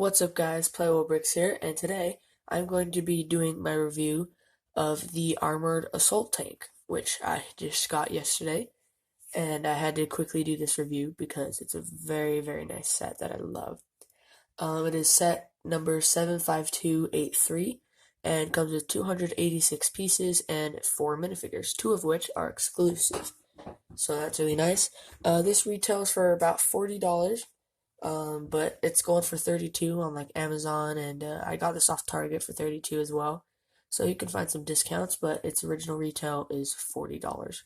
What's up guys, Bricks here, and today I'm going to be doing my review of the Armored Assault Tank, which I just got yesterday, and I had to quickly do this review because it's a very, very nice set that I love. It is set number 75283, and comes with 286 pieces and 4 minifigures, 2 of which are exclusive. So that's really nice. This retails for about $40. But it's going for 32 on like Amazon, and I got this off Target for 32 as well. So you can find some discounts, but its original retail is $40,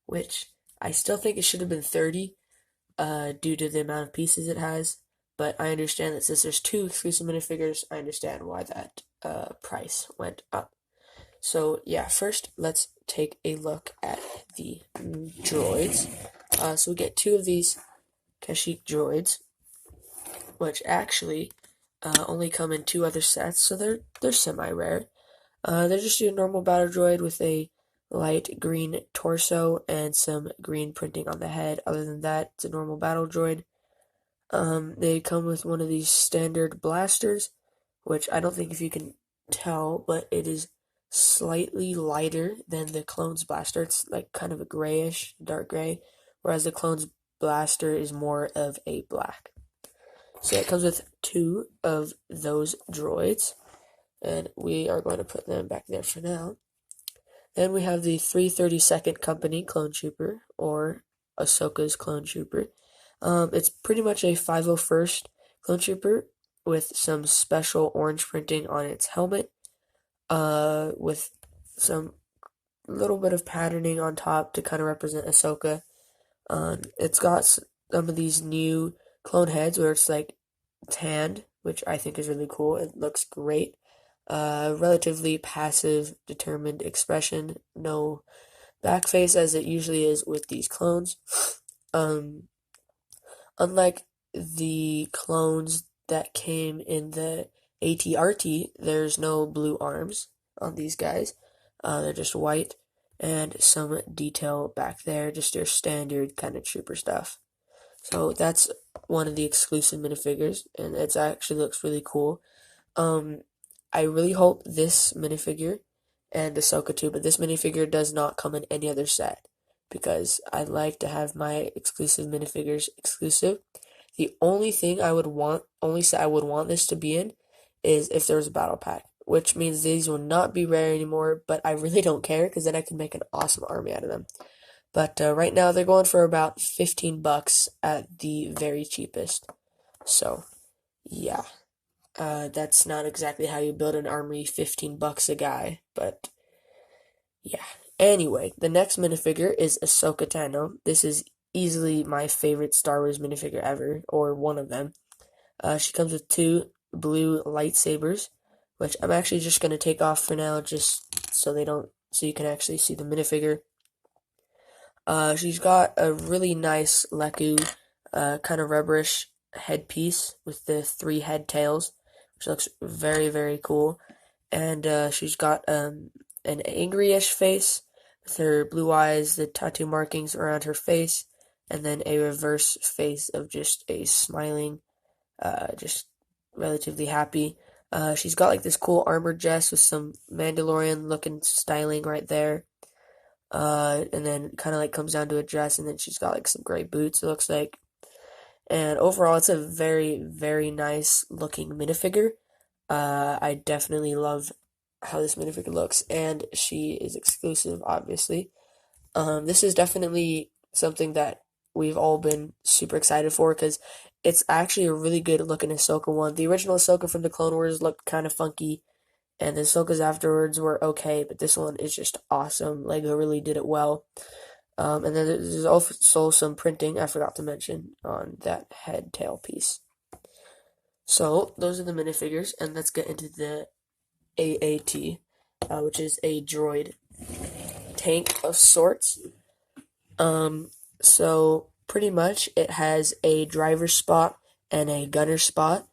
which I still think it should have been 30 due to the amount of pieces it has. But I understand that since there's 2 exclusive minifigures, I understand why that price went up. So yeah, first let's take a look at the droids. So we get 2 of these Kashyyyk droids, which actually only come in 2 other sets, so they're semi-rare. They're just a normal battle droid with a light green torso and some green printing on the head. Other than that, it's a normal battle droid. They come with one of these standard blasters, which I don't think if you can tell, but it is slightly lighter than the clone's blaster. It's like kind of a grayish, dark gray, whereas the clone's blaster is more of a black. So it comes with 2 of those droids, and we are going to put them back there for now. Then we have the 332nd Company Clone Trooper, or Ahsoka's Clone Trooper. It's pretty much a 501st Clone Trooper with some special orange printing on its helmet, with some little bit of patterning on top to kind of represent Ahsoka. It's got some of these new clone heads where it's like tanned, which I think is really cool. It looks great. Relatively passive, determined expression. No back face as it usually is with these clones. Unlike the clones that came in the AT-RT, there's no blue arms on these guys. They're just white and some detail back there, just your standard kind of trooper stuff. So that's one of the exclusive minifigures, and it actually looks really cool. I really hope this minifigure, and Ahsoka too, but this minifigure does not come in any other set, because I like to have my exclusive minifigures exclusive. The only thing I would want, only set I would want this to be in, is if there was a battle pack, which means these will not be rare anymore, but I really don't care, because then I can make an awesome army out of them. But right now they're going for about $15 at the very cheapest. So, yeah. That's not exactly how you build an army, $15 a guy, but yeah. Anyway, the next minifigure is Ahsoka Tano. This is easily my favorite Star Wars minifigure ever, or one of them. She comes with 2 blue lightsabers, which I'm actually just going to take off for now, just so you can actually see the minifigure. She's got a really nice Leku, kind of rubberish headpiece with the 3 head tails, which looks very, very cool. And she's got an angry-ish face with her blue eyes, the tattoo markings around her face, and then a reverse face of just a smiling, just relatively happy. She's got like this cool armored dress with some Mandalorian-looking styling right there. And then kind of like comes down to a dress, and then she's got like some gray boots, it looks like. And overall, it's a very, very nice looking minifigure. I definitely love how this minifigure looks, and she is exclusive, obviously. This is definitely something that we've all been super excited for, because it's actually a really good looking Ahsoka one. The original Ahsoka from the Clone Wars looked kind of funky, and the Ahsokas afterwards were okay, but this one is just awesome. Lego really did it well. And then there's also some printing, I forgot to mention, on that head tail piece. So, those are the minifigures, and let's get into the AAT, which is a droid tank of sorts. So, pretty much, it has a driver spot and a gunner spot.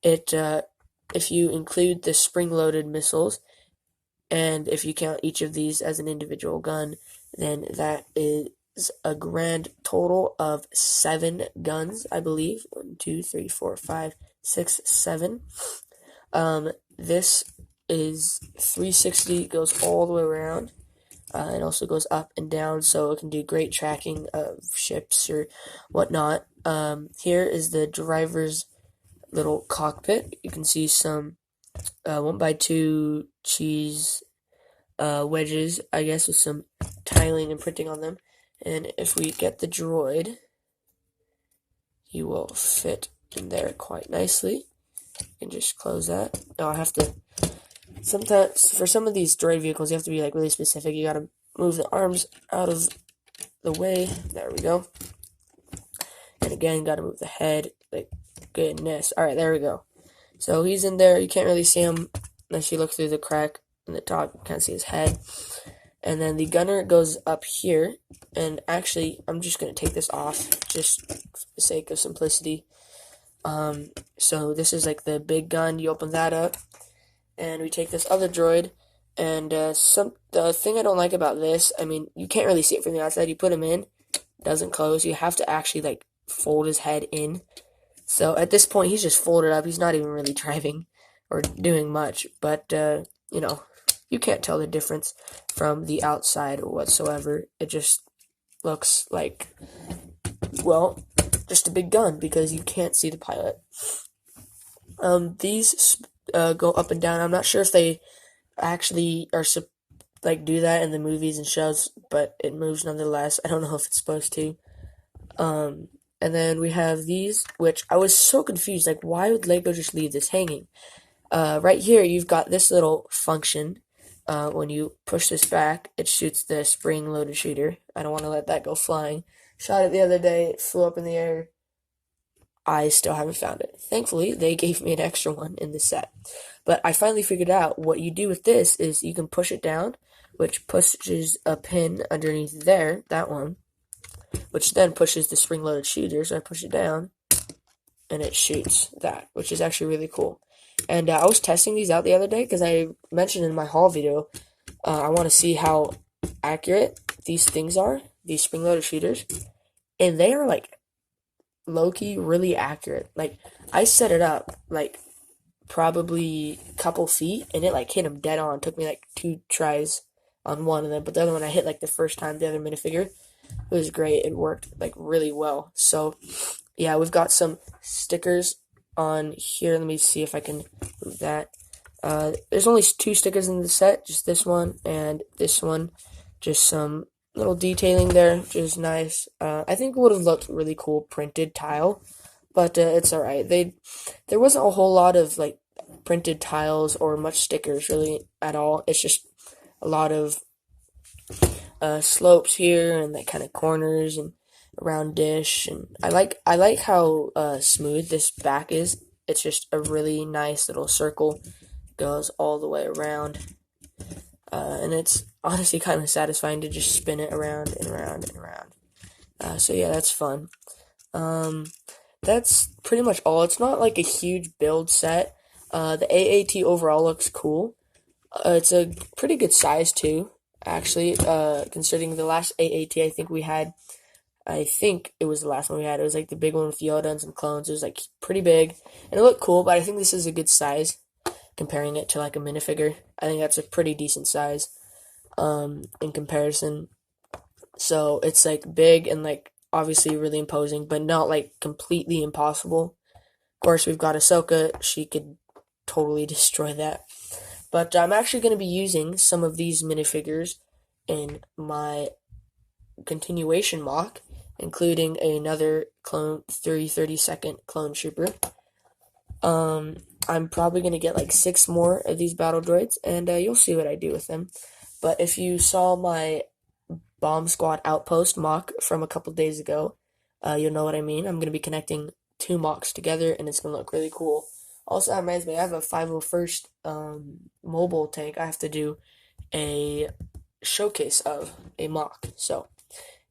If you include the spring-loaded missiles, and if you count each of these as an individual gun, then that is a grand total of 7 guns, I believe. 1, 2, 3, 4, 5, 6, 7. This is 360, goes all the way around. It also goes up and down, so it can do great tracking of ships or whatnot. Here is the driver's little cockpit. You can see some 1x2 cheese wedges, I guess, with some tiling and printing on them. And if we get the droid, he will fit in there quite nicely. You can just close that. Now I have to, sometimes, for some of these droid vehicles, you have to be like really specific. You gotta move the arms out of the way. There we go. And again, gotta move the head. Like, goodness. Alright, there we go. So he's in there. You can't really see him unless you look through the crack in the top. You can't see his head. And then the gunner goes up here. And actually, I'm just going to take this off just for the sake of simplicity. So this is like the big gun. You open that up. And we take this other droid. And the thing I don't like about this, I mean, you can't really see it from the outside. You put him in, it doesn't close. You have to actually like fold his head in. So at this point, he's just folded up. He's not even really driving or doing much. But, you know, you can't tell the difference from the outside whatsoever. It just looks like, well, just a big gun because you can't see the pilot. These go up and down. I'm not sure if they actually are like do that in the movies and shows, but it moves nonetheless. I don't know if it's supposed to. And then we have these, which I was so confused. Like, why would Lego just leave this hanging? Right here, you've got this little function. When you push this back, it shoots the spring-loaded shooter. I don't want to let that go flying. Shot it the other day. It flew up in the air. I still haven't found it. Thankfully, they gave me an extra one in the set. But I finally figured out what you do with this is you can push it down, which pushes a pin underneath there, that one, which then pushes the spring-loaded shooter. So I push it down, and it shoots that, which is actually really cool. And I was testing these out the other day because I mentioned in my haul video, I want to see how accurate these things are, these spring-loaded shooters, and they are like low-key really accurate. Like, I set it up like probably a couple feet, and it like hit him dead on. It took me like 2 tries on one of them, but the other one I hit like the first time, the other minifigure. It was great. It worked like really well. So yeah, we've got some stickers on here. Let me see if I can move that. There's only 2 stickers in the set, just this one and this one. Just some little detailing there, which is nice. I think it would have looked really cool printed tile, but it's alright. There wasn't a whole lot of like printed tiles or much stickers really at all. It's just a lot of slopes here and like kind of corners and round dish, and I like how smooth this back is. It's just a really nice little circle, goes all the way around, and it's honestly kind of satisfying to just spin it around and around and around. So yeah, that's fun. That's pretty much all. It's not like a huge build set. The AAT overall looks cool. It's a pretty good size too, actually, considering the last AAT I think it was the last one we had. It was like the big one with Yoda and some clones. It was like pretty big, and it looked cool, but I think this is a good size comparing it to like a minifigure. I think that's a pretty decent size in comparison. So it's like big and like obviously really imposing, but not like completely impossible. Of course, we've got Ahsoka. She could totally destroy that. But I'm actually going to be using some of these minifigures in my continuation mock, including another clone 30-second clone trooper. I'm probably going to get like 6 more of these battle droids, and you'll see what I do with them. But if you saw my Bomb Squad Outpost mock from a couple days ago, you'll know what I mean. I'm going to be connecting 2 mocks together, and it's going to look really cool. Also, that reminds me, I have a 501st mobile tank I have to do a showcase of, a mock. So,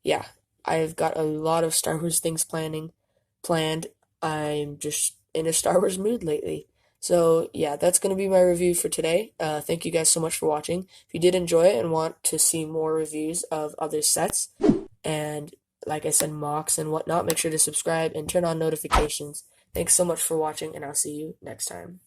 yeah, I've got a lot of Star Wars things planned. I'm just in a Star Wars mood lately. So, yeah, that's going to be my review for today. Thank you guys so much for watching. If you did enjoy it and want to see more reviews of other sets, and like I said, mocks and whatnot, make sure to subscribe and turn on notifications Thanks so much for watching, and I'll see you next time.